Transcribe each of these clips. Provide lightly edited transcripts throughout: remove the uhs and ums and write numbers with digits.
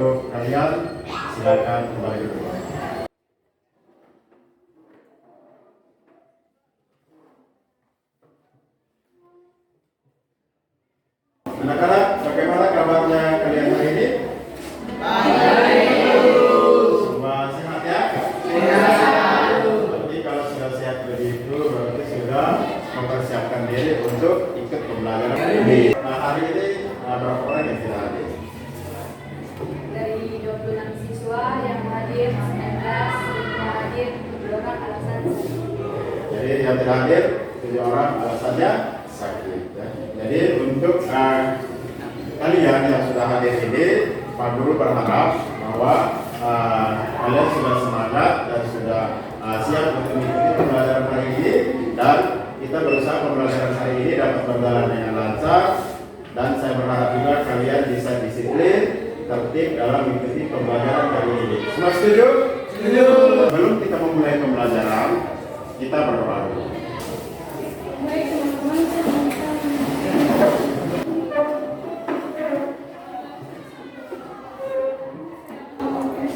untuk kalian, silakan kembali ke rumah. Anak-anak, bagaimana kabarnya kalian hari ini? Semua sehat ya? Berarti kalau sudah sehat begitu, berarti sudah mempersiapkan diri untuk ikut pembelajaran hari ini. Nah, hari ini berapa orang yang tidak hadir? Dari 26 siswa yang hadir, 19 yang hadir, 7 orang alasan sakit. Jadi yang tidak hadir 7 orang alasannya sakit ya. Jadi untuk kalian yang sudah hadir ini, Pak Guru berharap bahwa kalian sudah semangat dan sudah siap untuk mengikuti pembelajaran hari ini, dan kita berusaha pembelajaran hari ini dapat berjalan dengan lancar, dan saya berharap juga kalian bisa disiplin, tertib dalam mengikuti pembelajaran hari ini. Semua setuju? Setuju. Sebelum kita memulai pembelajaran, kita berdoa dulu. Baik teman-teman, saya minta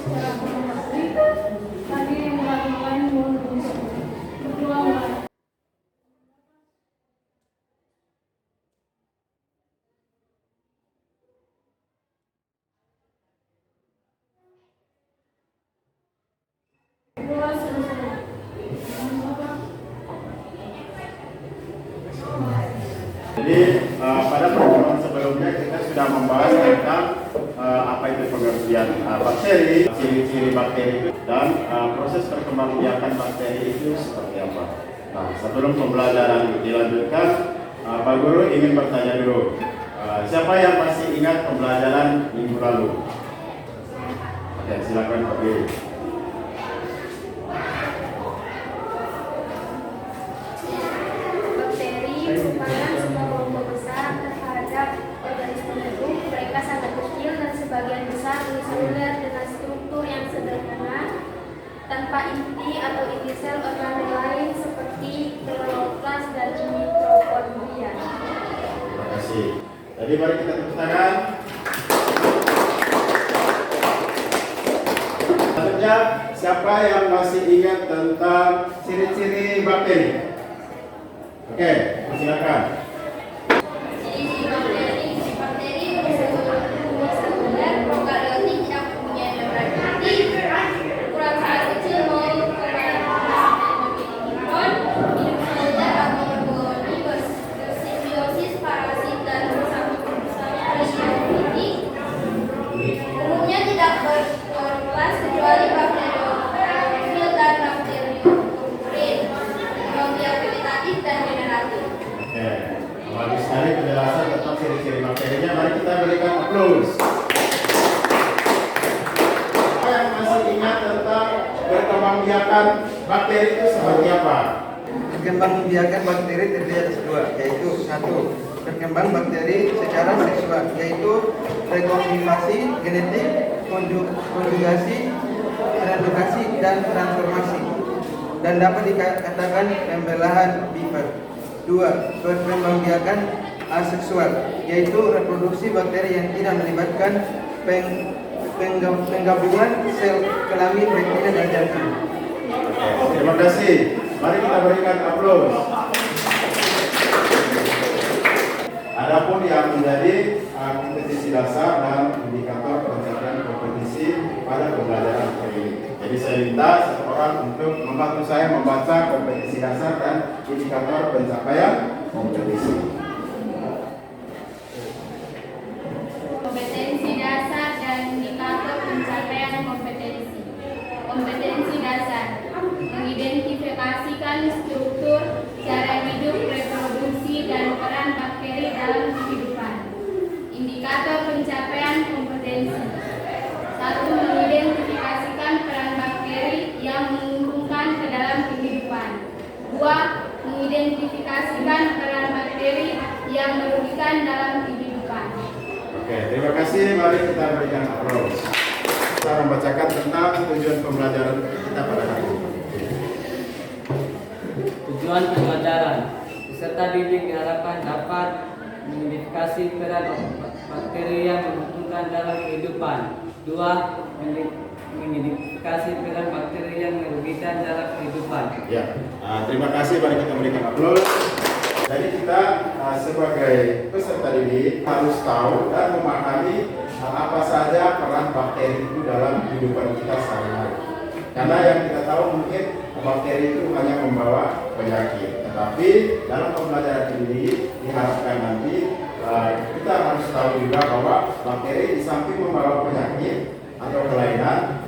secara hormati tadi yang melakukan berdoa. Doa selesai. Jadi pada pertemuan sebelumnya kita sudah membahas tentang apa itu pengertian bakteri, ciri-ciri bakteri itu, dan proses perkembangbiakan bakteri itu seperti apa. Nah, sebelum pembelajaran dilanjutkan, Pak Guru ingin bertanya dulu, siapa yang masih ingat pembelajaran minggu lalu? Oke, silakan Pak Guru. Merupakan sebuah kelompok besar terhadap organisme hidup. Mereka sangat kecil dan sebagian besar uniseluler dengan struktur yang sederhana, tanpa inti atau inti sel organel lain seperti kloroplas dan mitokondria. Terima kasih. Jadi mari kita tepuk tangan. Selanjutnya, siapa yang masih ingat tentang ciri-ciri bakteri? Oke, silakan. Ciri-ciri bakteri uniseluler, prokaryotik, tidak mempunyai membran inti, ukuran sangat kecil maupun mikron, hidup seluler atau berkoloni, bersimbiosis, parasit dan bersama hidup. Umumnya tidak berkloroplast kecuali bakteriofil dan bakteriokurin, biologi vegetatif dan generatif. Oke, bagus sekali penjelasan tentang ciri-ciri bakterinya. Mari kita berikan aplaus. Siapa yang masih ingat tentang perkembangbiakan bakteri itu seperti apa? Perkembangbiakan bakteri terdiri atas dua, yaitu satu, berkembang bakteri secara seksual, yaitu rekombinasi genetik, konjugasi, transdukasi, dan transformasi, dan dapat dikatakan pembelahan bifer. Dua, berkembangbiakan aseksual, yaitu reproduksi bakteri yang tidak melibatkan penggabungan sel kelamin betina dan jantung. Terima kasih. Mari kita berikan aplaus. Adapun yang menjadi kompetisi dasar dan indikator pencapaian kompetisi pada pembelajaran hari ini. Jadi saya minta seseorang untuk membantu saya membaca kompetisi dasar dan indikator pencapaian kompetisi. Kompetensi dasar dan indikator pencapaian kompetensi. Kompetensi dasar mengidentifikasikan struktur, cara hidup, reproduksi, dan peran bakteri dalam kehidupan. Indikator pencapaian kompetensi. 1. Mengidentifikasikan peran bakteri yang menguntungkan ke dalam kehidupan. 2. Mengidentifikasikan peran bakteri yang merugikan dalam kehidupan. Oke, terima kasih. Mari kita berikan aplaus. Kita membacakan tentang tujuan pembelajaran kita pada hari ini. Tujuan pembelajaran, peserta didik diharapkan dapat mengidentifikasi peran bakteri yang menguntungkan dalam kehidupan. Dua, mengidentifikasi peran bakteri yang merugikan dalam kehidupan. Ya, terima kasih, mari kita berikan aplaus. Jadi kita sebagai peserta didik harus tahu dan memahami apa saja peran bakteri itu dalam kehidupan kita sehari-hari. Karena yang kita tahu mungkin bakteri itu hanya membawa penyakit, tetapi dalam pembelajaran ini diharapkan nanti kita harus tahu juga bahwa bakteri di samping membawa penyakit atau kelainan,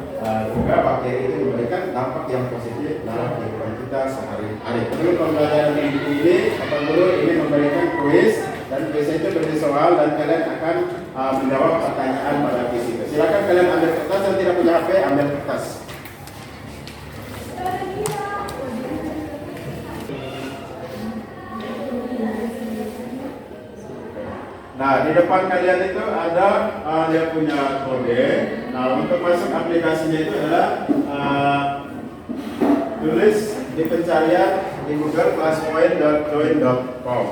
juga bakteri itu memberikan dampak yang positif dalam kehidupan kita sehari-hari. Sebelum pembelajaran ini, Bapak Guru ini memberikan kuis, dan kuis itu berisi soal dan kalian akan menjawab pertanyaan pada kuis itu. Silakan kalian ambil kertas, yang tidak punya HP ambil kertas. Nah, di depan kalian itu ada dia punya kode. Nah, untuk masuk aplikasinya itu adalah tulis di pencarian di Google classpoint.join.com.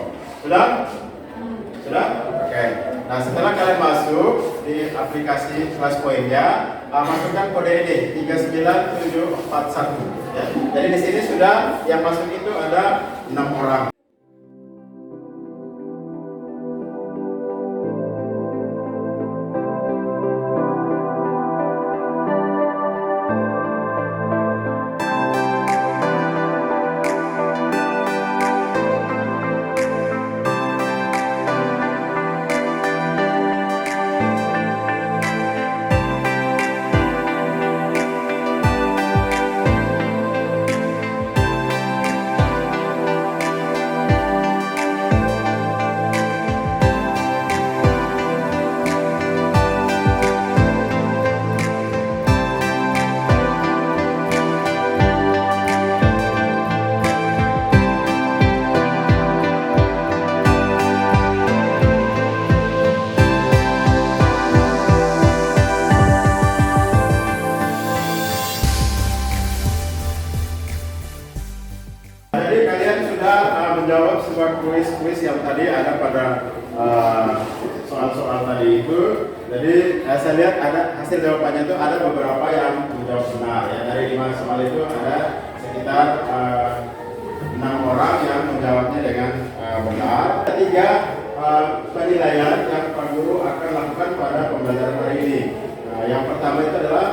Sudah? Sudah? Oke. Nah, setelah kalian masuk di aplikasi Classpoint-nya, masukkan kode ini 39741. Ya. Jadi di sini sudah yang masuk itu ada 6 orang. Jadi kalian sudah menjawab sebuah kuis yang tadi ada pada soal-soal tadi itu. Jadi saya lihat ada hasil jawabannya itu ada beberapa yang menjawab benar. Ya. Dari 5 soal itu ada sekitar 6 orang yang menjawabnya dengan benar. Ketiga, penilaian yang Pak Guru akan lakukan pada pembelajaran hari ini. Yang pertama itu adalah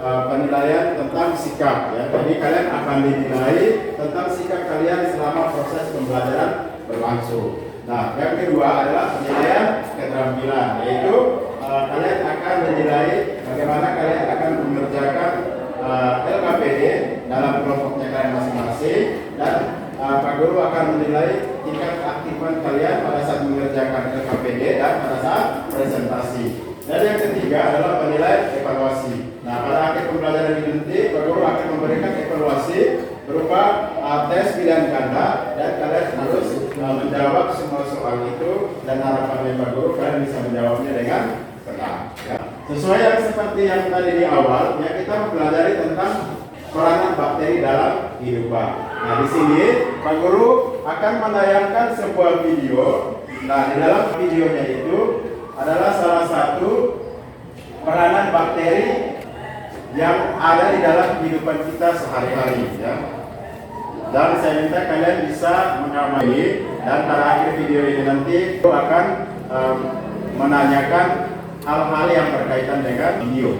penilaian tentang sikap, ya. Jadi kalian akan dinilai tentang sikap kalian selama proses pembelajaran berlangsung. Nah, yang kedua adalah penilaian keterampilan, yaitu kalian akan menilai bagaimana kalian akan mengerjakan LKPD dalam kelompoknya kalian masing-masing, dan Pak Guru akan menilai tingkat keaktifan kalian pada saat mengerjakan LKPD dan pada saat presentasi. Dan yang ketiga adalah penilaian evaluasi. Nah, pada akhir pembelajaran ini nanti Pak Guru akan memberikan evaluasi berupa tes pilihan ganda, dan kalian harus menjawab semua soal itu, dan harapannya Pak Guru kalian bisa menjawabnya dengan tenang. Ya. Sesuai yang seperti yang tadi di awal, ya, kita mempelajari tentang peranan bakteri dalam kehidupan. Nah, di sini Pak Guru akan menayangkan sebuah video. Nah, di dalam videonya itu adalah salah satu peranan bakteri yang ada di dalam kehidupan kita sehari-hari, ya. Dan saya minta kalian bisa mengamati, dan pada akhir video ini nanti aku akan menanyakan hal-hal yang berkaitan dengan video.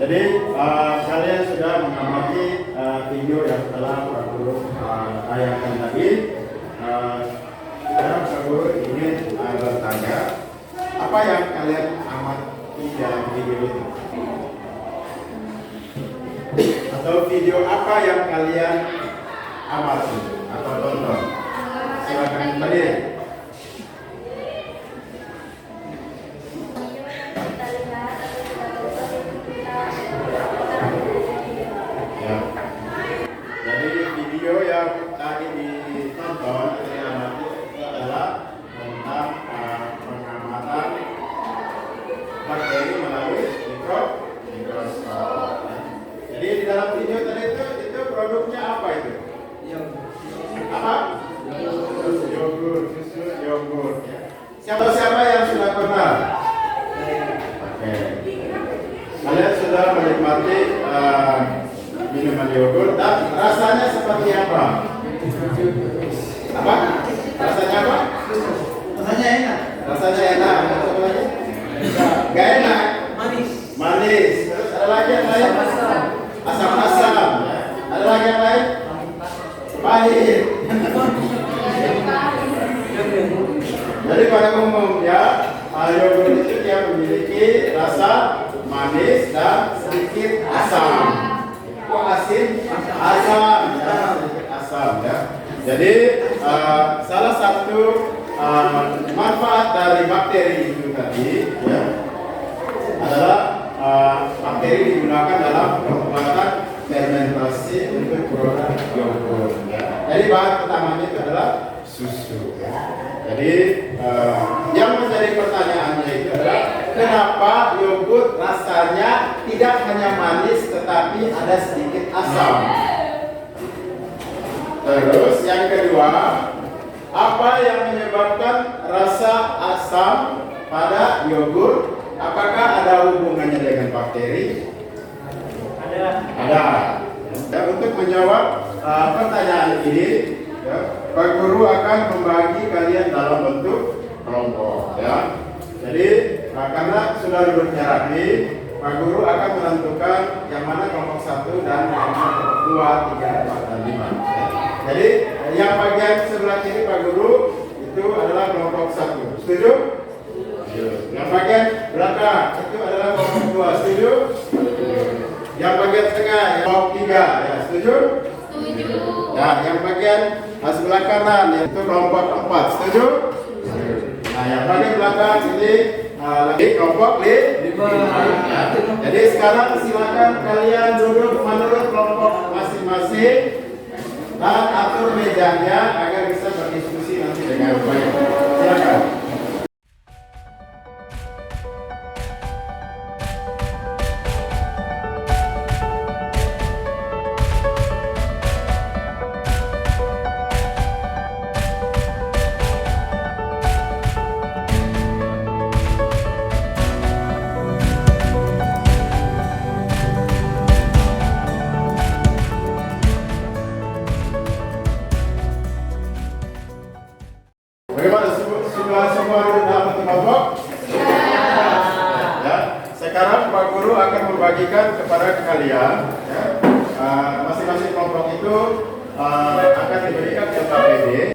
Jadi kalian sudah mengamati video yang telah Pak Guru tayangkan tadi. Sekarang Pak Guru ingin bertanya, apa yang kalian amati dalam video itu? Atau video apa yang kalian amati atau tonton? Silakan tadi. Ya. Jadi video yang tadi ditonton itu adalah tentang pengamatan bakteri melalui mikroskop. Jadi di dalam video tadi itu produknya apa itu? Apa? Susu yogurt. Ya. Siapa yang sudah pernah? Oke. Kalian sudah menikmati minuman yogurt dan rasanya seperti apa? Apa? Rasanya apa? Rasanya enak. Rasanya enak. Apa lagi? Gak enak. Manis. Manis. Terus ada lagi yang lain? Asam-asam. Ya. Ada lagi yang lain? Pahit. Jadi pada umumnya yogurt itu dia memiliki rasa manis dan sedikit asam. Kok asin? Asam. Ya, sedikit asam ya. Jadi salah satu manfaat dari bakteri itu tadi ya adalah bakteri digunakan dalam pembuatan fermentasi untuk produk yogurt. Ya. Jadi bahan utamanya itu adalah susu. Ya. Jadi yang menjadi pertanyaannya itu adalah kenapa yogurt rasanya tidak hanya manis tetapi ada sedikit asam. Terus yang kedua, apa yang menyebabkan rasa asam pada yogurt? Apakah ada hubungannya dengan bakteri? Ada. Dan untuk menjawab pertanyaan ini, ya, Pak Guru akan membagi kalian dalam bentuk kelompok. Ya. Jadi karena sudah duduknya rapi, Pak Guru akan menentukan yang mana kelompok 1 dan yang mana kelompok 2, 3, 4, dan 5. Ya. Jadi yang bagian sebelah kiri Pak Guru itu adalah kelompok 1. Setuju? Yang bagian belakang itu adalah kelompok 2. Setuju? Yang bagian tengah kelompok 3. Ya, setuju? Setuju. Nah, yang bagian sebelah kanan yaitu kelompok 4. Setuju? Nah, yang bagian belakang ini lagi kelompok 5. Ya. Jadi sekarang silakan kalian duduk menurut kelompok masing-masing dan atur mejanya agar bisa berdiskusi nanti dengan baik. Silakan. Bagaimana sudah semua duduk dalam kelompok? Ya. Sekarang Pak Guru akan membagikan kepada kalian, ya, masing-masing kelompok itu akan diberikan jumlah PD.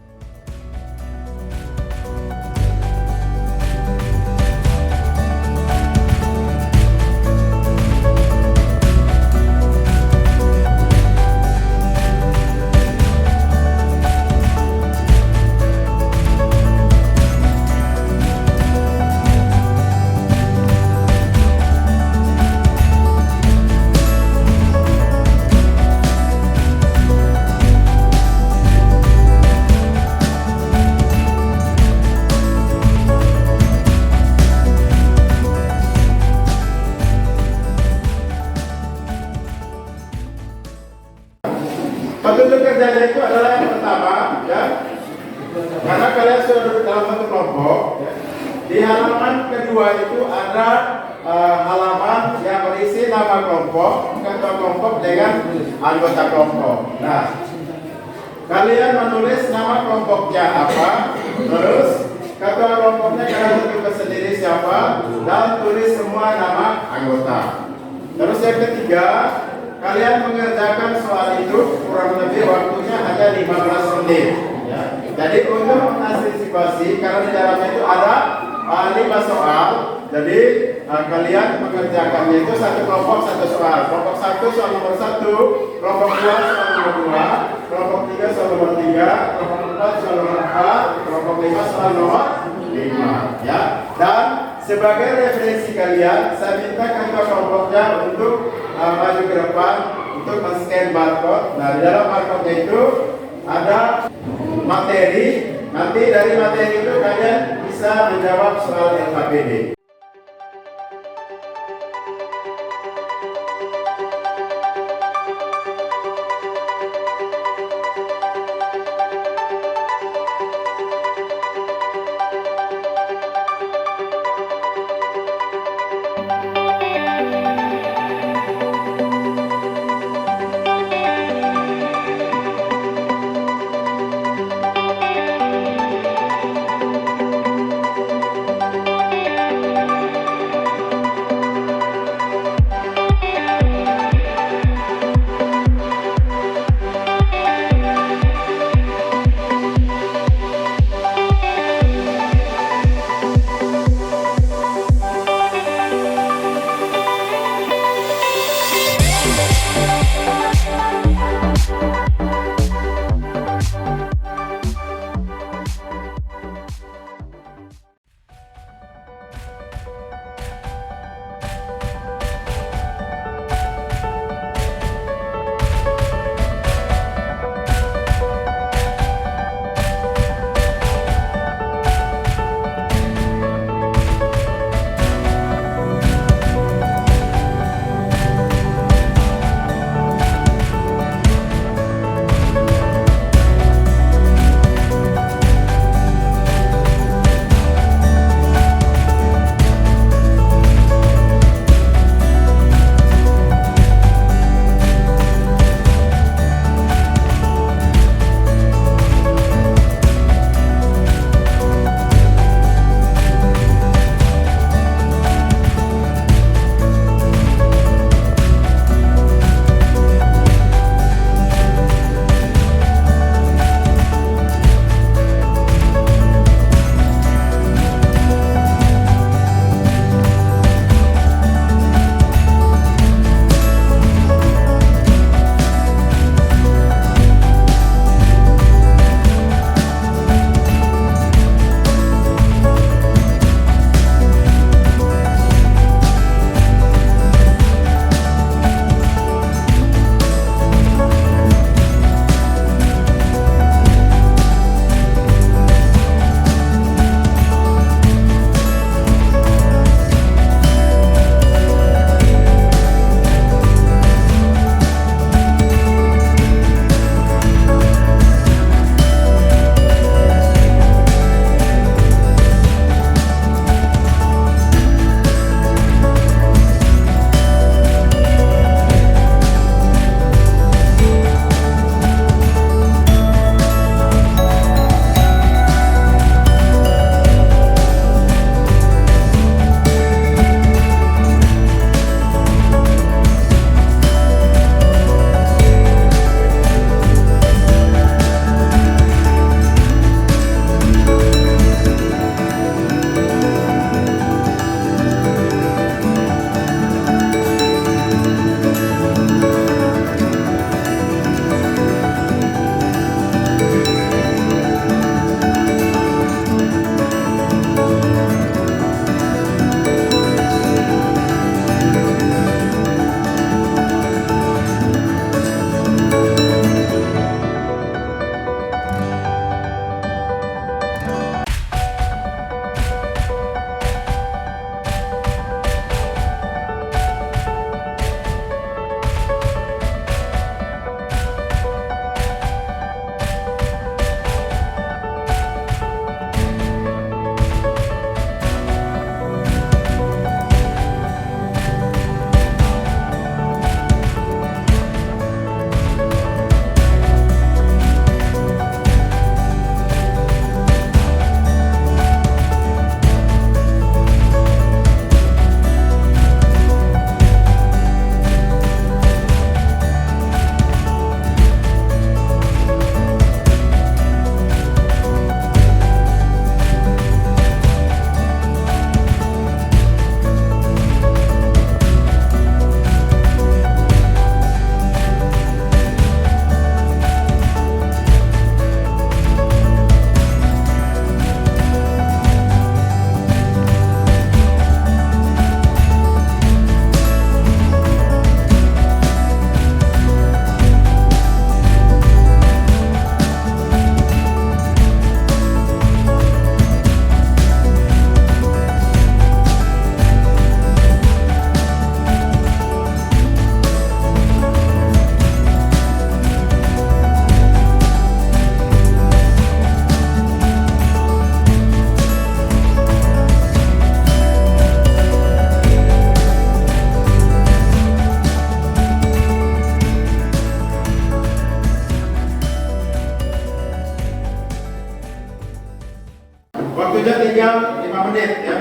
Petunjuk kerjanya itu adalah yang pertama, ya. Karena kalian sudah duduk dalam satu kelompok, ya. Di halaman kedua itu ada halaman yang berisi nama kelompok, ketua kelompok dengan anggota kelompok. Nah, kalian menulis nama kelompoknya apa, terus ketua kelompoknya kalian tentukan sendiri siapa, dan tulis semua nama anggota. Terus yang ketiga, kalian mengerjakan soal itu kurang lebih waktunya hanya 15 menit. Ya. Jadi untuk mengantisipasi, karena di dalamnya itu ada 5 soal, jadi kalian mengerjakannya itu satu kelompok satu soal. Kelompok 1 soal nomor 1, kelompok 2 soal nomor 2, kelompok 3 soal nomor 3, kelompok 4 soal nomor 4, kelompok 5 soal nomor 5. Ya. Dan sebagai referensi kalian, saya minta ketua kelompoknya untuk maju ke depan untuk men-scan barcode. Nah, di dalam barcode itu ada materi. Nanti dari materi itu kalian bisa menjawab soal LKPD. 5 menit ya.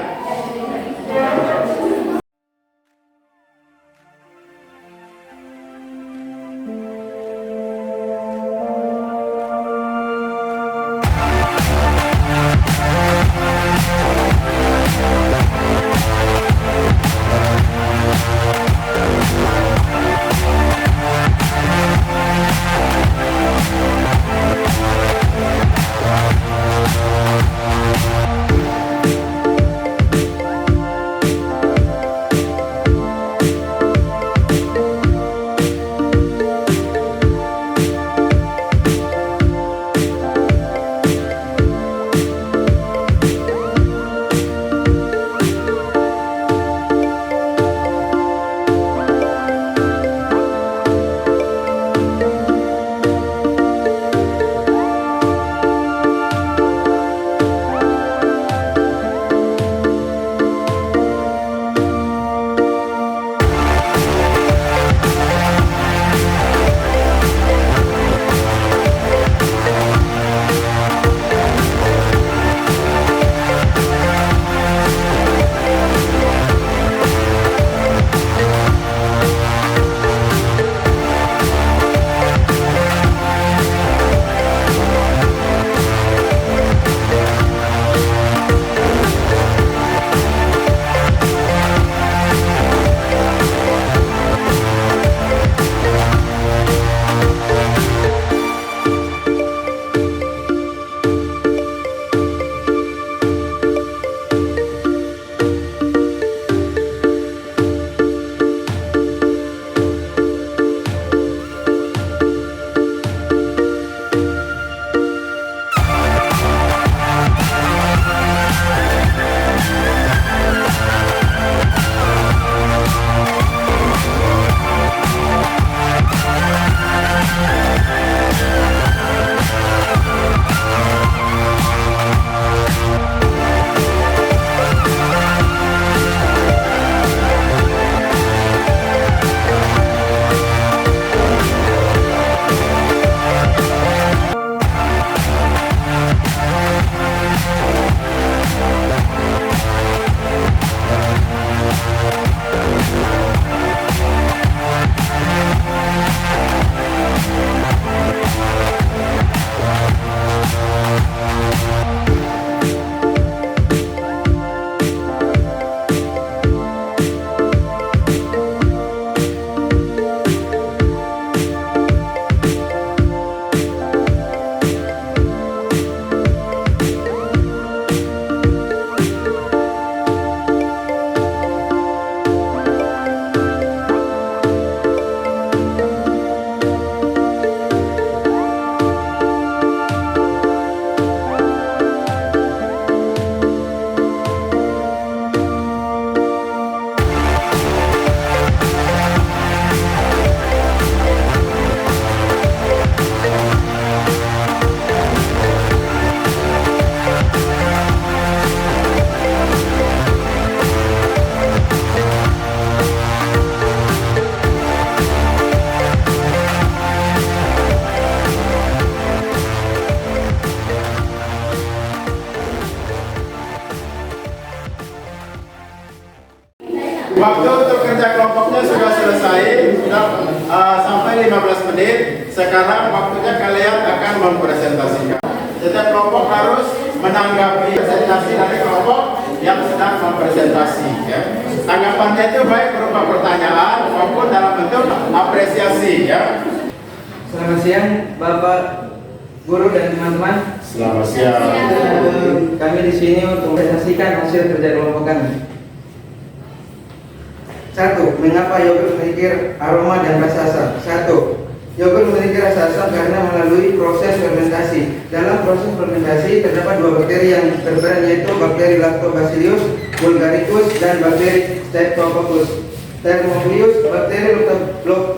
Waktu untuk kerja kelompoknya sudah selesai, sudah sampai 15 menit. Sekarang waktunya kalian akan mempresentasikan. Setiap kelompok harus menanggapi presentasi dari kelompok yang sedang mempresentasi. Ya. Tanggapannya itu baik berupa pertanyaan maupun dalam bentuk apresiasi. Ya. Selamat siang, Bapak Guru dan teman-teman. Selamat siang. Kami di sini untuk mempresentasikan hasil kerja kelompok kami. 1. Mengapa yogurt memiliki aroma dan rasa asam? 1. Yogurt memiliki rasa asam karena melalui proses fermentasi. Dalam proses fermentasi terdapat 2 bakteri yang berperan, yaitu bakteri Lactobacillus bulgaricus dan bakteri Streptococcus. Thermophilus, bakteri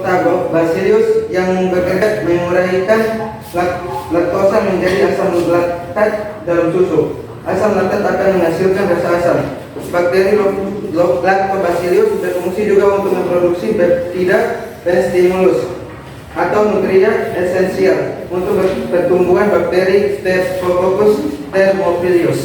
Lactobacillus yang bekerja menguraikan laktosa menjadi asam laktat dalam susu. Asam laktat akan menghasilkan rasa asam. Bakteri Lactobacillus berfungsi juga untuk memproduksi peptida dan stimulus atau nutrien esensial untuk pertumbuhan bakteri Streptococcus thermophilus.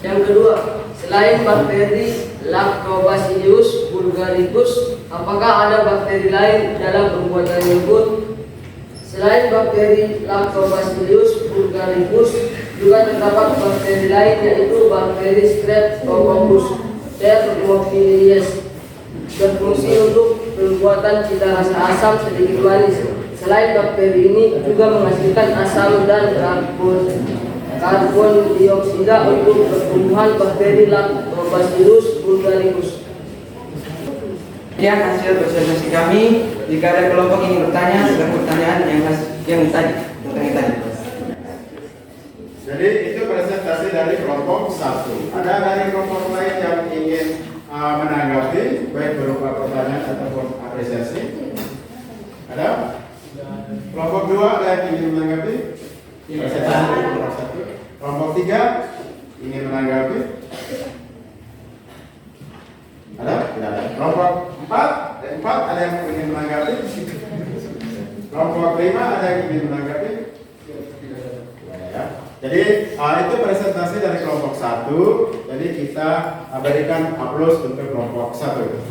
Yang kedua, selain bakteri Lactobacillus bulgaricus, apakah ada bakteri lain dalam pembuatan yogurt? Selain bakteri Lactobacillus bulgaricus, juga terdapat bakteri lain yaitu bakteri Streptococcus thermophilus, berfungsi untuk pembuatan cita rasa asam sedikit manis. Selain bakteri ini juga menghasilkan asam dan karbon dioksida untuk pertumbuhan bakteri Lactobacillus bulgaricus. Sekian hasil presentasi kami. Jika ada kelompok ingin bertanya, silakan pertanyaan yang tadi. Jadi itu presentasi dari kelompok 1. Ada dari kelompok lain yang ingin menanggapi, baik berupa pertanyaan ataupun apresiasi? Ada? Kelompok 2 ada yang ingin menanggapi? Presentasi dari kelompok 1. Kelompok 3 ingin menanggapi? Ada? Tidak ada. Kelompok 4 ada yang ingin menanggapi? Kelompok 5 ada yang ingin menanggapi? Ya. Jadi itu presentasi dari kelompok 1. Jadi kita berikan aplaus untuk kelompok 1.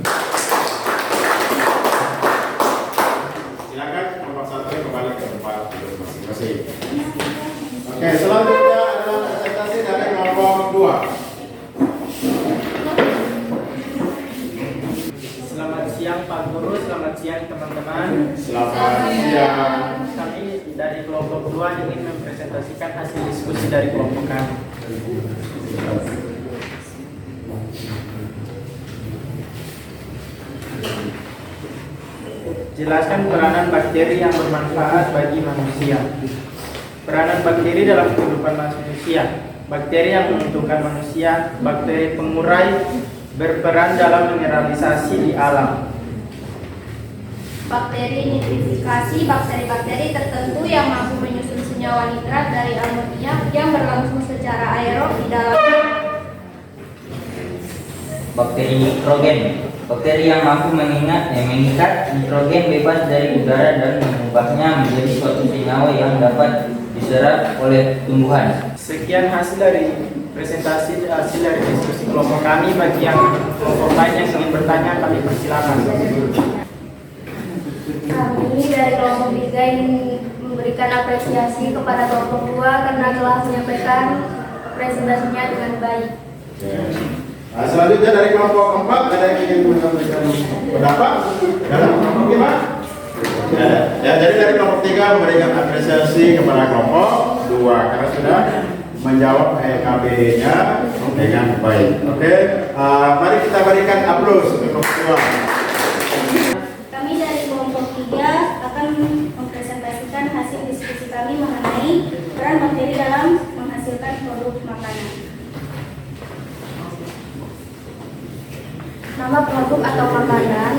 Silakan kelompok 1 kembali ke tempat masing-masing. Oke, selanjutnya adalah presentasi dari kelompok 2. Selamat siang Pak Guru, selamat siang teman-teman. Selamat siang. Kami dari kelompok 2 ingin mempresentasikan hasil diskusi dari kelompok kami. Jelaskan peranan bakteri yang bermanfaat bagi manusia. Peranan bakteri dalam kehidupan manusia. Bakteri yang menguntungkan manusia, bakteri pengurai, berperan dalam mineralisasi di alam. Bakteri nitrifikasi bakteri-bakteri tertentu yang mampu menyusun senyawa nitrat dari amonia yang berlangsung secara aerob di dalam. Bakteri nitrogen, bakteri yang mampu mengikat nitrogen bebas dari udara dan mengubahnya menjadi suatu senyawa yang dapat diserap oleh tumbuhan. Sekian hasil dari presentasi hasil dari diskusi kelompok kami. Bagi yang kelompok lain yang ingin bertanya, kami persilakan. Kami dari kelompok 3 ingin memberikan apresiasi kepada kelompok 2 karena telah menyampaikan presentasinya dengan baik. Nah, selanjutnya dari kelompok 4 ada yang ingin menyampaikan pendapat dalam kelompok 5? Ya, jadi dari kelompok 3 memberikan apresiasi kepada kelompok 2 karena sudah menjawab EKB-nya dengan baik. Oke, mari kita berikan aplaus untuk kelompok 2. Kami dari kelompok 3 akan mempresentasikan hasil diskusi kami mengenai peran bakteri dalam menghasilkan produk makanan. Nama produk atau makanan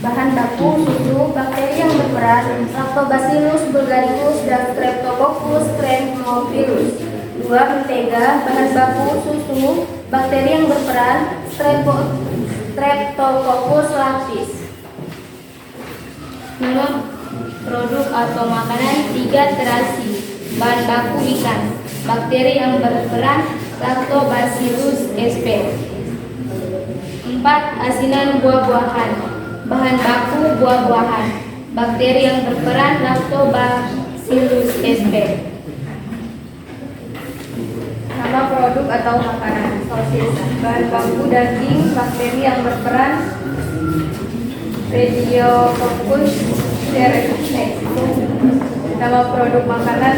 bahan baku susu, bakteri yang berperan Lactobacillus bulgaricus dan Streptococcus thermophilus. 2. Mentega, bahan baku susu, bakteri yang berperan Streptococcus lactis. Nama produk atau makanan 3. Terasi, bahan baku ikan, bakteri yang berperan Lactobacillus sp. 4. Asinan buah-buahan, bahan baku buah-buahan, bakteri yang berperan Lactobacillus sp. Nama produk atau makanan sosis, bahan baku daging, bakteri yang berperan Pediococcus cereus. Nama produk makanan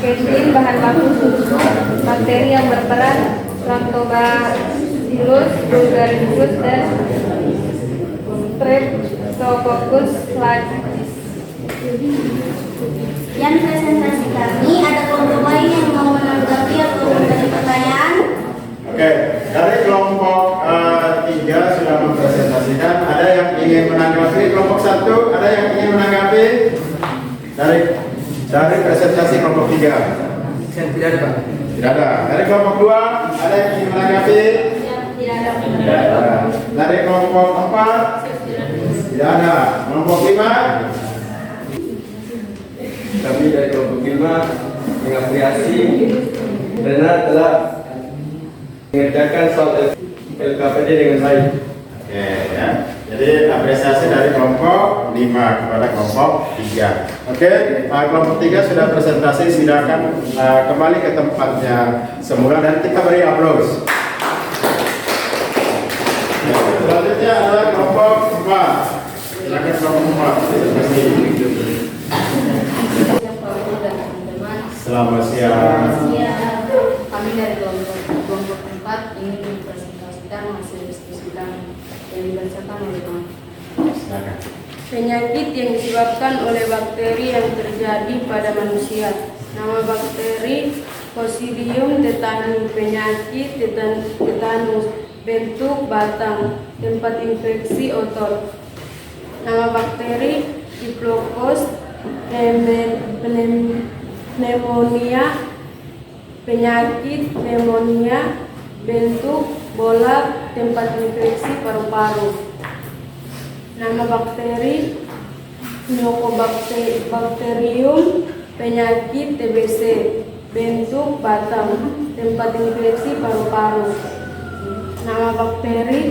ketin, bahan baku susu, bakteri yang berperan Lactobacillus bulgaricus dan Streptococcus lactis. Yang presentasi kami, ada kelompok lain yang mau menanggapi atau memberi pertanyaan? Oke, dari kelompok 3 sudah mempresentasikan. Ada yang ingin menanggapi? Kelompok 1 ada yang ingin menanggapi dari presentasi kelompok 3? Tidak ada, Pak. Tidak ada. Dari kelompok 2 ada yang ingin menanggapi? Tidak ada. Dari kelompok 4 tidak ada. Kelompok 5? Kami dari kelompok 5 mengapresiasi karena telah mengerjakan soal LKPD dengan baik. Oke ya. Jadi apresiasi dari kelompok 5 kepada kelompok 3. Oke, kelompok 3 sudah presentasi, silakan kembali ke tempatnya semula dan kita beri aplaus. Selanjutnya adalah kelompok 4. Silakan kelompok 4 presentasi. Selamat siang. Kami dari kelompok 4 ingin mempresentasikan hasil diskusi kami yang dibacakan oleh Tuan. Penyakit yang disebabkan oleh bakteri yang terjadi pada manusia. Nama bakteri Clostridium tetani. Penyakit tetanus. Bentuk batang. Tempat infeksi otot. Nama bakteri Diplophos pneumonia. Penyakit pneumonia. Bentuk bola. Tempat infeksi paru-paru. Nama bakteri Mycobacterium. Penyakit TBC. Bentuk batang. Tempat infeksi paru-paru. Nama bakteri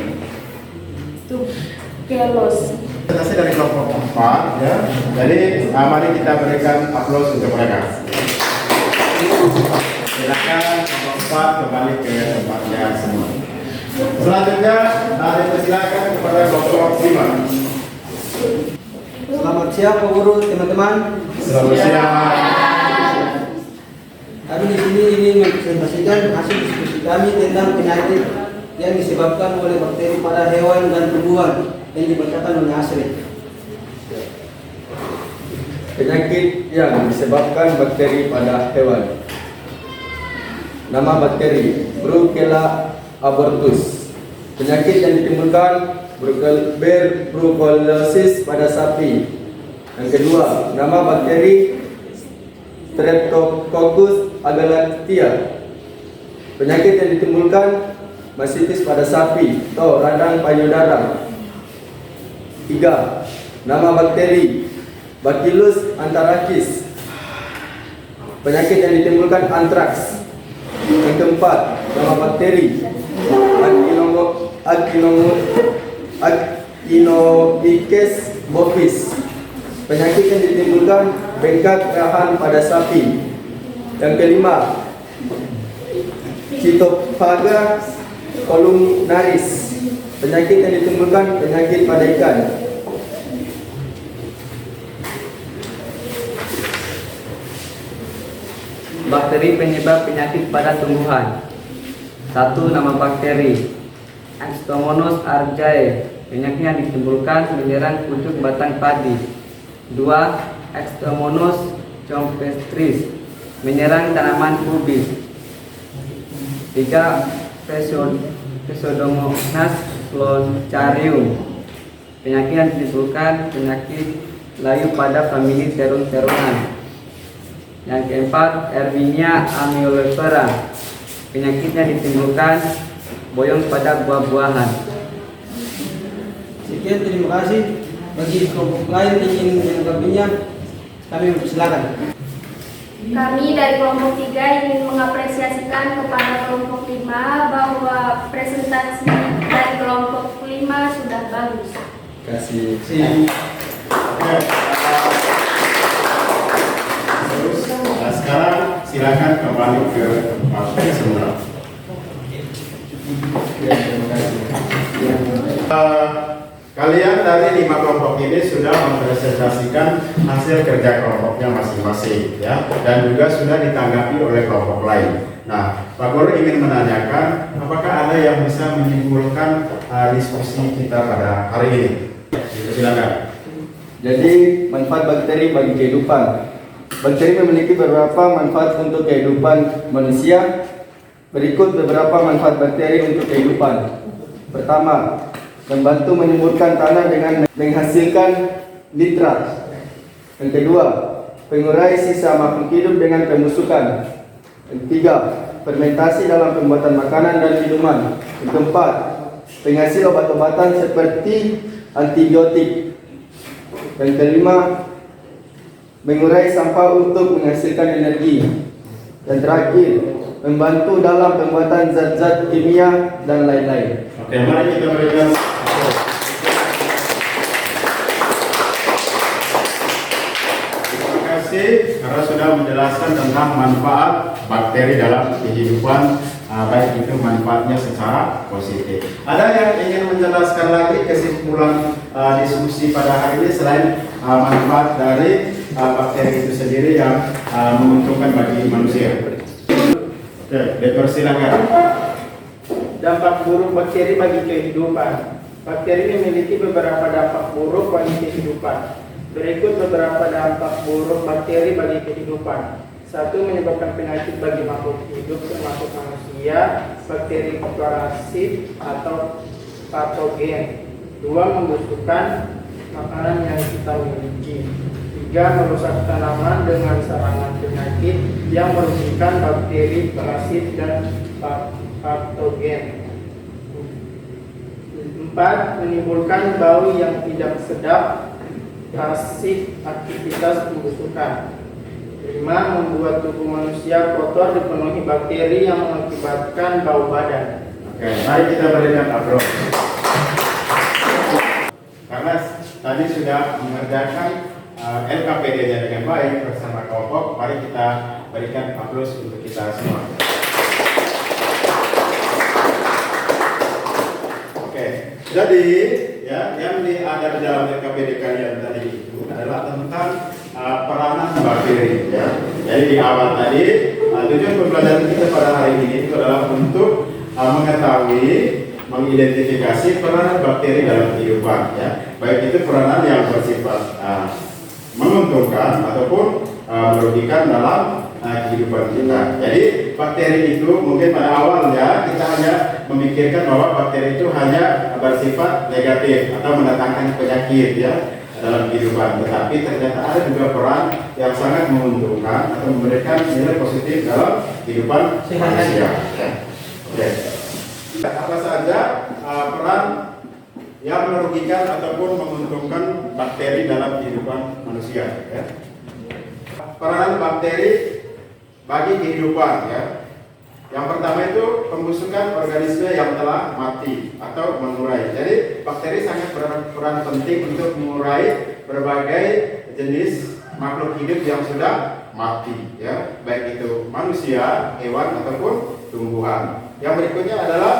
Tuberculosis. Presentasi dari kelompok 4 ya. Jadi mari kita berikan aplaus untuk mereka. Silakan kelompok 4 kembali ke tempatnya semua. Selanjutnya dipersilakan kepada kelompok 5. Selamat siang Pak Guru, teman-teman. Selamat siang. Kami di sini ingin mempresentasikan hasil diskusi kami tentang penyakit yang disebabkan oleh bakteri pada hewan dan tumbuhan yang dibacakan oleh Asri. Penyakit yang disebabkan bakteri pada hewan. Nama bakteri Brucella abortus. Penyakit yang ditimbulkan brucellosis pada sapi. Yang kedua, nama bakteri Streptococcus agalactiae. Penyakit yang ditimbulkan masitis pada sapi atau radang payudara. 3. Nama bakteri Bacillus anthracus. Penyakit yang ditimbulkan antraks. Yang keempat, nama bakteri Actinoides bovis. Penyakit yang ditimbulkan bengkak rahan pada sapi. Yang kelima, Cytophaga columnaris. Penyakit yang ditimbulkan penyakit pada ikan. Bakteri penyebab penyakit pada tumbuhan. 1. Nama bakteri Xanthomonas archaea. Penyakit yang ditimbulkan menyerang pucuk batang padi. 2. Xanthomonas campestris. Menyerang tanaman pubis. 3. Pseudomonas floncarium. Penyakit yang ditimbulkan penyakit layu pada famili terun-terunan. Yang keempat, Erwinia amylifera. Penyakitnya ditimbulkan boyong pada buah-buahan. Sekian, terima kasih. Bagi kelompok lain ingin menanggapinya, kami mempersilakan. Kami dari kelompok 3 ingin mengapresiasikan kepada kelompok 5 bahwa presentasi dari kelompok 5 sudah bagus. Terima kasih. Nah, sekarang silakan kembali ke tempat semula. Kalian dari 5 kelompok ini sudah mempresentasikan hasil kerja kelompoknya masing-masing ya, dan juga sudah ditanggapi oleh kelompok lain. Nah, Pak Guru ingin menanyakan apakah ada yang bisa menyimpulkan diskusi kita pada hari ini. Silakan. Jadi, manfaat bakteri bagi kehidupan. Bakteri memiliki beberapa manfaat untuk kehidupan manusia. Berikut beberapa manfaat bakteri untuk kehidupan. Pertama, membantu menyuburkan tanah dengan menghasilkan nitrat. Yang kedua, pengurai sisa makhluk hidup dengan pembusukan. Yang ketiga, fermentasi dalam pembuatan makanan dan minuman. Yang keempat, penghasil obat-obatan seperti antibiotik. Yang kelima, mengurai sampah untuk menghasilkan energi. Dan terakhir, membantu dalam pembuatan zat-zat kimia dan lain-lain. Oke, mari kita berikan. Terima kasih karena sudah menjelaskan tentang manfaat bakteri dalam kehidupan, baik itu manfaatnya secara positif. Ada yang ingin menjelaskan lagi kesimpulan diskusi pada hari ini selain manfaat dari bakteri itu sendiri yang menguntungkan bagi manusia? Oke, dipersilakan. Dampak buruk bakteri bagi kehidupan. Bakteri memiliki beberapa dampak buruk bagi kehidupan. Berikut beberapa dampak buruk bakteri bagi kehidupan. 1. Menyebabkan penyakit bagi makhluk hidup termasuk manusia, bakteri parasit atau patogen. 2. Membusukkan makanan yang kita miliki. 3. Merusak tanaman dengan serangan penyakit yang merugikan bakteri, parasit, dan patogen. 4. Menimbulkan bau yang tidak sedap, hasil aktivitas pembusukan. 5. Membuat tubuh manusia kotor dipenuhi bakteri yang mengakibatkan bau badan. Oke, mari kita berikan aplaus. Karena tadi sudah mengerjakan LKPD-nya dengan baik bersama kelompok, mari kita berikan aplaus untuk kita semua. Oke, jadi ya yang ada di dalam LKPD kalian tadi itu adalah tentang peranan bakteri. Ya. Jadi di awal tadi tujuan pembelajaran kita pada hari ini itu adalah untuk mengetahui, mengidentifikasi peranan bakteri dalam kehidupan. Ya. Baik itu peranan yang bersifat menguntungkan ataupun merugikan dalam kehidupan kita. Jadi bakteri itu mungkin pada awalnya kita hanya memikirkan bahwa bakteri itu hanya bersifat negatif atau mendatangkan penyakit ya dalam kehidupan. Tetapi ternyata ada juga peran yang sangat menguntungkan atau memberikan nilai positif dalam kehidupan manusia. Ya. Oke. Apa saja peran yang merugikan ataupun menguntungkan bakteri dalam kehidupan manusia? Ya. Peranan bakteri bagi kehidupan ya. Yang pertama itu pembusukan organisme yang telah mati atau mengurai. Jadi bakteri sangat berperan penting untuk mengurai berbagai jenis makhluk hidup yang sudah mati ya, baik itu manusia, hewan ataupun tumbuhan. Yang berikutnya adalah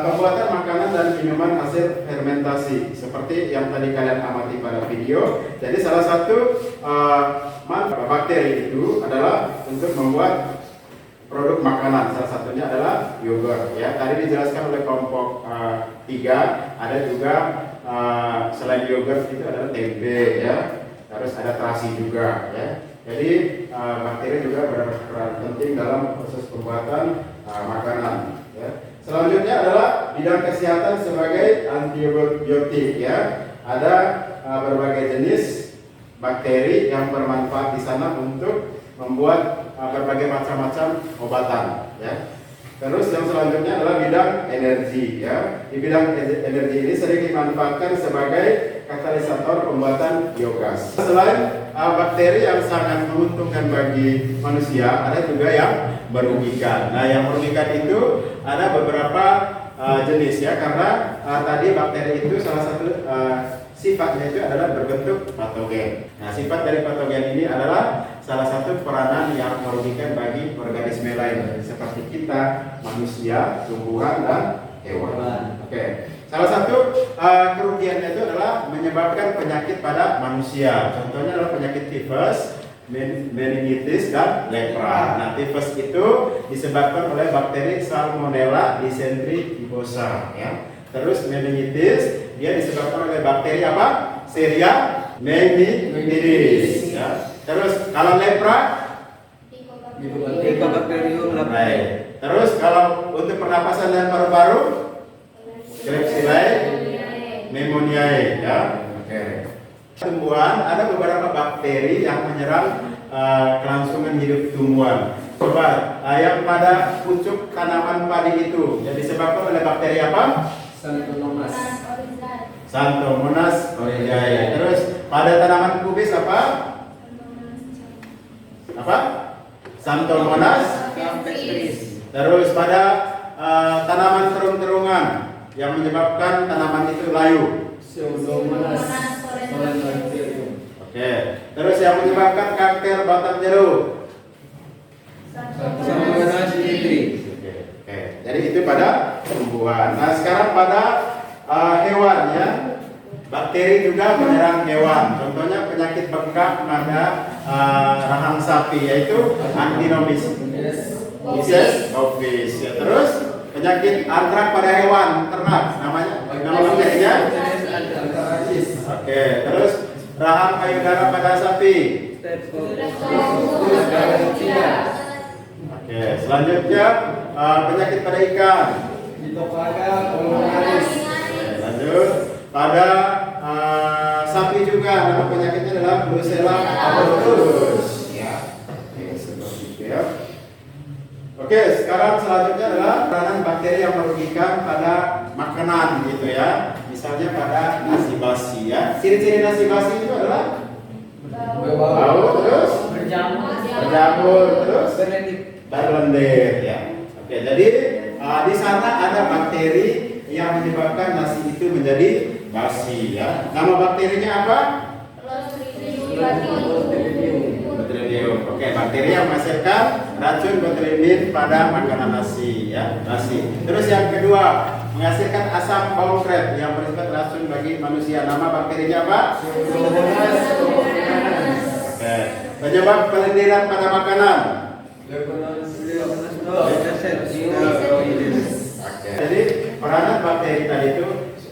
pembuatan makanan dan minuman hasil fermentasi seperti yang tadi kalian amati pada video. Jadi salah satu manfaat bakteri itu adalah untuk membuat produk makanan, salah satunya adalah yogurt ya. Tadi dijelaskan oleh kelompok 3, ada juga selain yogurt itu adalah tempe ya, terus ada terasi juga ya. Jadi bakteri juga berperan penting dalam proses pembuatan makanan ya. Selanjutnya adalah bidang kesehatan sebagai antibiotik ya. Ada berbagai jenis bakteri yang bermanfaat di sana untuk membuat berbagai macam-macam obatan ya. Terus yang selanjutnya adalah bidang energi ya. Di bidang energi ini sering dimanfaatkan sebagai katalisator pembuatan biogas. Selain bakteri yang sangat menguntungkan bagi manusia, ada juga yang merugikan. Nah, yang merugikan itu ada beberapa jenis ya, karena tadi bakteri itu salah satu sifatnya itu adalah berbentuk patogen. Nah, sifat dari patogen ini adalah salah satu peranan yang merugikan bagi organisme lain seperti kita, manusia, tumbuhan, dan hewan. Oke. Salah satu kerugiannya itu adalah menyebabkan penyakit pada manusia. Contohnya adalah penyakit tifus, meningitis, dan lepra. Nah, tifus itu disebabkan oleh bakteri Salmonella dysentery-typhosa ya. Terus meningitis dia disebabkan oleh bakteri apa? Seria meningitidis ya. Terus kalau lepra Mycobacterium leprae. Terus kalau untuk pernapasan dan paru-paru Klebsiella pneumoniae ya. Oke. Tumbuhan ada beberapa bakteri yang menyerang kelangsungan hidup tumbuhan. Coba yang pada pucuk tanaman padi itu yang disebabkan oleh bakteri apa? Xanthomonas aeruginosa. Terus pada tanaman kubis apa? Xanthomonas. Terus pada tanaman terung-terungan yang menyebabkan tanaman itu layu. Pseudomonas solanaceae. Oke. Terus yang menyebabkan kanker batang jeruk. Pseudomonas nitri. Oke. Jadi itu pada tumbuhan. Nah sekarang pada hewan ya. Bakteri juga menyerang hewan. Contohnya penyakit bengkak pada rahang sapi yaitu Actinomyces ovis. Ya, terus penyakit antrak pada hewan ternak nama bakterinya. Oke, terus rahang payudara pada sapi. Oke, selanjutnya penyakit pada ikan. Phytoplaga pulmonaris. Lanjut pada sapi juga nama penyakitnya adalah Brucella abortus. Ya, seperti itu ya. Oke, sekarang selanjutnya adalah peranan bakteri yang merugikan pada makanan gitu ya. Misalnya pada nasi basi ya. Ciri-ciri nasi basi itu adalah bau, terus berjamur, terus berlendir ya. Oke, jadi di sana ada bakteri yang menyebabkan nasi itu menjadi basi ya. Nama bakterinya apa? Botulinum. Oke, bakteri yang menghasilkan racun botulinum pada makanan nasi ya, nasi. Terus yang kedua, menghasilkan asam bauxite yang bersifat racun bagi manusia. Nama bakterinya apa? Oke. Penyebab pelendiran pada makanan. Oke. Jadi peranan bakteri tadi itu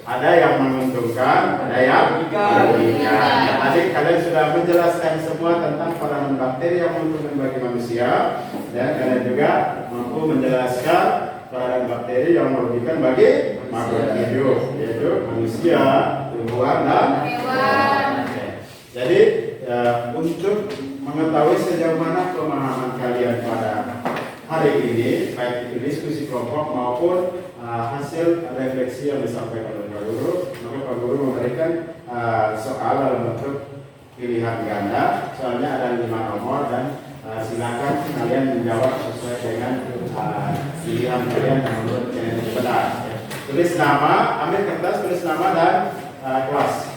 ada yang menguntungkan, ada yang merugikan. Ya, tadi kalian sudah menjelaskan semua tentang peranan bakteri yang menguntungkan bagi manusia, dan kalian juga mampu menjelaskan peranan bakteri yang merugikan bagi makhluk hidup, yaitu manusia, tumbuhan, dan hewan. Jadi untuk mengetahui sejauh mana pemahaman kalian pada hari ini, baik itu diskusi kelompok maupun hasil refleksi yang disampaikan oleh Pak Guru, maka Pak Guru memberikan soal dalam bentuk pilihan ganda. Soalnya ada 5 nomor dan silakan kalian menjawab sesuai dengan pilihan kalian yang menurut kalian benar. Tulis nama, ambil kertas, tulis nama dan kelas.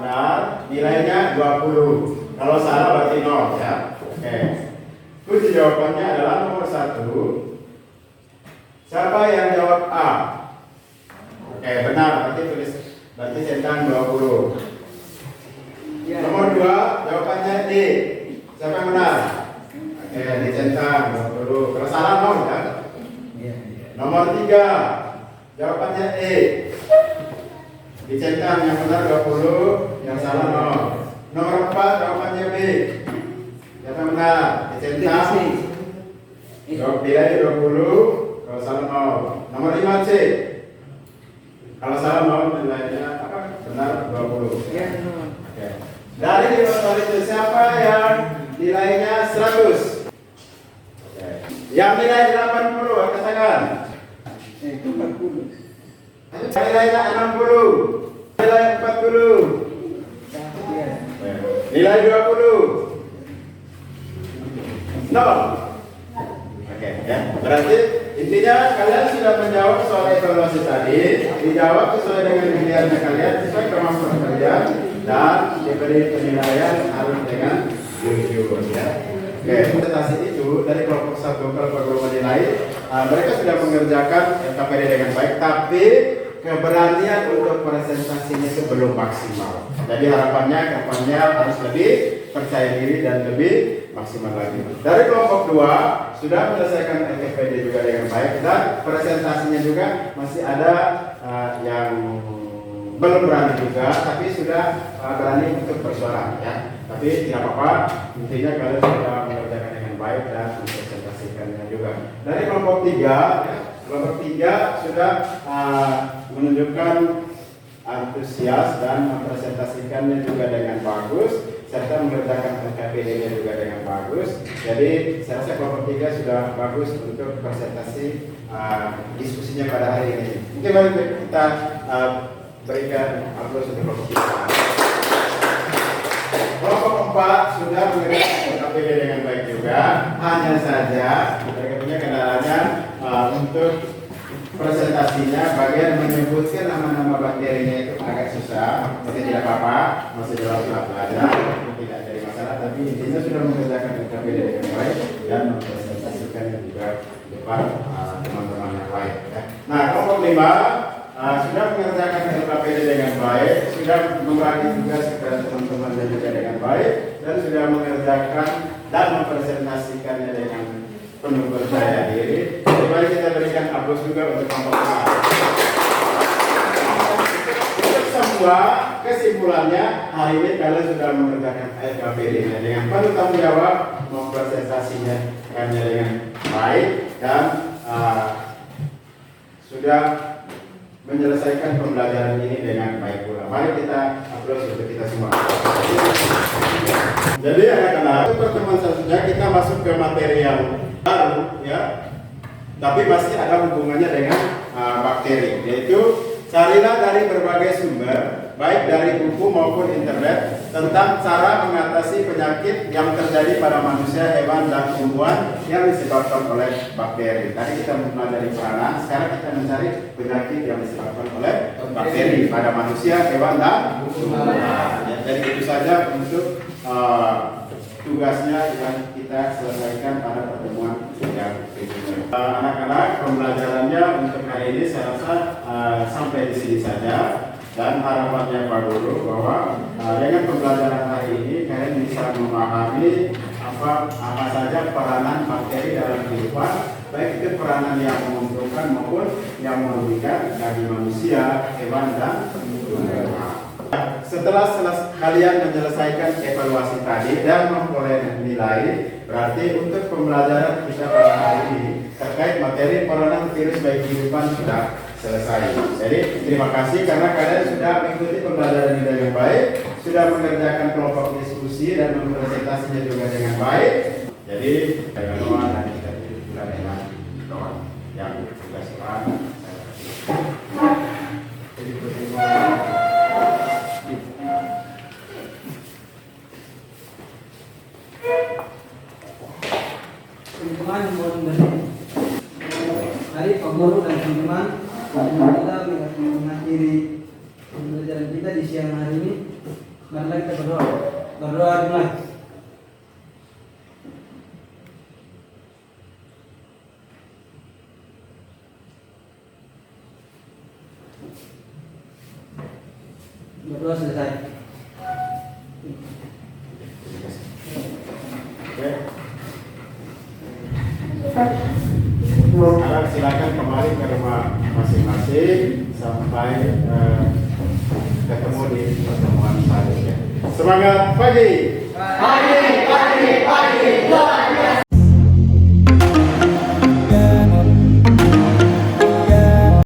benar, nilainya 20. Kalau salah berarti 0 ya. Oke. Kunci jawabannya adalah nomor 1. Siapa yang jawab A? Oke, benar. Berarti centang 20. Nomor 2, jawabannya D. Siapa yang benar? Oke, dicentang 20. Kalau salah 0 ya. Nomor 3, jawabannya E. Dicentang, yang benar 20, yang salah 0. Nomor 4, jawabannya B. Siapa yang benar? Dicentang. Nilai 20, kalau salah 0. Nomor 5 C. Kalau salah 0 nilainya apa? Benar 20. Oke. Dari nilai itu siapa yang nilainya 100? Oke. Yang nilai 80 katakan. Itu 40. Nilainya 60. Nilai 40. Nilai 20. 0. Oke ya. Berarti intinya kalian sudah menjawab soal evaluasi tadi, dijawab sesuai dengan pilihannya kalian, sesuai kemampuan kalian, dan diberi penilaian harus dengan jujur ya. Oke, presentasi itu dari kelompok 1 kelompok 2 menilai mereka sudah mengerjakan LKPD dengan baik, tapi keberanian untuk presentasinya itu belum maksimal. Jadi harapannya kedepannya harus lebih percaya diri dan lebih maksimal lagi. Dari kelompok 2 sudah menyelesaikan LKPD juga dengan baik, dan presentasinya juga masih ada yang belum berani juga, tapi sudah berani untuk bersuara ya. Tapi tidak apa-apa, intinya kalian sudah mengerjakan dengan baik dan mempresentasikannya juga. Dari kelompok 3 ya, kelompok 3 sudah menunjukkan antusias dan mempresentasikannya juga dengan bagus, serta mengerjakan LKPD-nya juga dengan bagus. Jadi saya rasa kelompok 3 sudah bagus untuk presentasi diskusinya pada hari ini. Mungkin mari kita berikan aplaus untuk kelompok 3. Kelompok 4 sudah mengerjakan LKPD dengan baik juga, hanya saja mereka punya kendalanya untuk presentasinya, bagian menyebutkan nama-nama bakterinya itu agak susah. Tapi tidak apa-apa, masih dalam tahap belajar, tidak jadi masalah. Tapi intinya sudah mengerjakan LKPD dengan baik dan mempresentasikannya juga di depan teman-teman yang lain ya. Nah, kelompok 5 sudah mengerjakan LKPD dengan baik, sudah membagi tugas kepada teman-temannya juga dengan baik, dan sudah mengerjakan dan mempresentasikannya dengan penuh percaya diri. Jadi mari kita berikan aplaus juga untuk kelompok 5. Untuk semua kesimpulannya, hari ini kalian sudah mengerjakan LKPD-nya dengan penuh tanggung jawab, mempresentasinya dengan baik, dan sudah menyelesaikan pembelajaran ini dengan baik pula. Mari kita aplaus untuk kita semua. Jadi anak-anak, pertemuan selanjutnya kita masuk ke materi yang baru ya, tapi masih ada hubungannya dengan bakteri, yaitu carilah dari berbagai sumber, baik dari buku maupun internet, tentang cara mengatasi penyakit yang terjadi pada manusia, hewan, dan tumbuhan yang disebabkan oleh bakteri. Tadi kita mempelajari peranan, sekarang kita mencari penyakit yang disebabkan oleh bakteri pada manusia, hewan, dan tumbuhan. Ya, jadi itu saja untuk tugasnya yang kita selesaikan pada pertemuan yang berikutnya. Anak-anak, pembelajarannya untuk hari ini saya rasa sampai di sini saja, dan harapannya Pak Guru bahwa dengan pembelajaran hari ini kalian bisa memahami apa saja peranan bakteri dalam kehidupan, baik itu peranan yang menguntungkan maupun yang merugikan bagi manusia, hewan, dan tumbuhan. Setelah kalian menyelesaikan evaluasi tadi dan memperoleh nilai, berarti untuk pembelajaran kita pada hari ini terkait materi peranan virus bagi kehidupan sudah selesai. Jadi terima kasih karena kalian sudah mengikuti pembelajaran ini dengan baik, sudah mengerjakan kelompok diskusi dan mempresentasinya juga dengan baik. Jadi dengan doa dan kita juga dengan doa yang juga serang. Teman-teman mohon dari Pak Guru dan teman-teman, kita mengakhiri pembelajaran kita di siang hari ini. Marilah kita berdoa. Berdoa dimulai. Berdoa selesai. Sekarang silakan kembali ke rumah masing-masing sampai ketemu di pertemuan selanjutnya. Semangat pagi! Pagi, pagi.